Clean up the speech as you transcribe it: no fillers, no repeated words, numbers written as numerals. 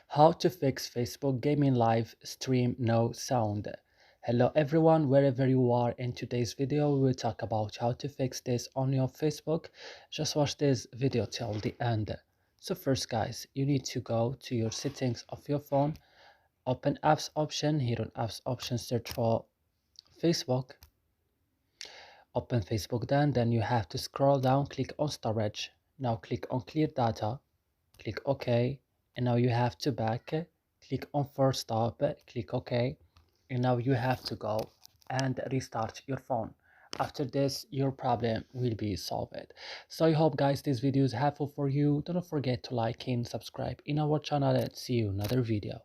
How to fix Facebook gaming live stream no sound. Hello everyone, wherever you are. In today's video we will talk about how to fix this on your Facebook. Just watch this video till the end. So first guys, you need to go to your settings of your phone, open apps option. Here on apps option, search for Facebook, open Facebook. Then you have to scroll down, click on storage. Now click on clear data, click OK, and now you have to back, click on force stop, click OK, and now you have to go and restart your phone. After this your problem will be solved. So I hope guys this video is helpful for you. Don't forget to like and subscribe in our channel, and see you in another video.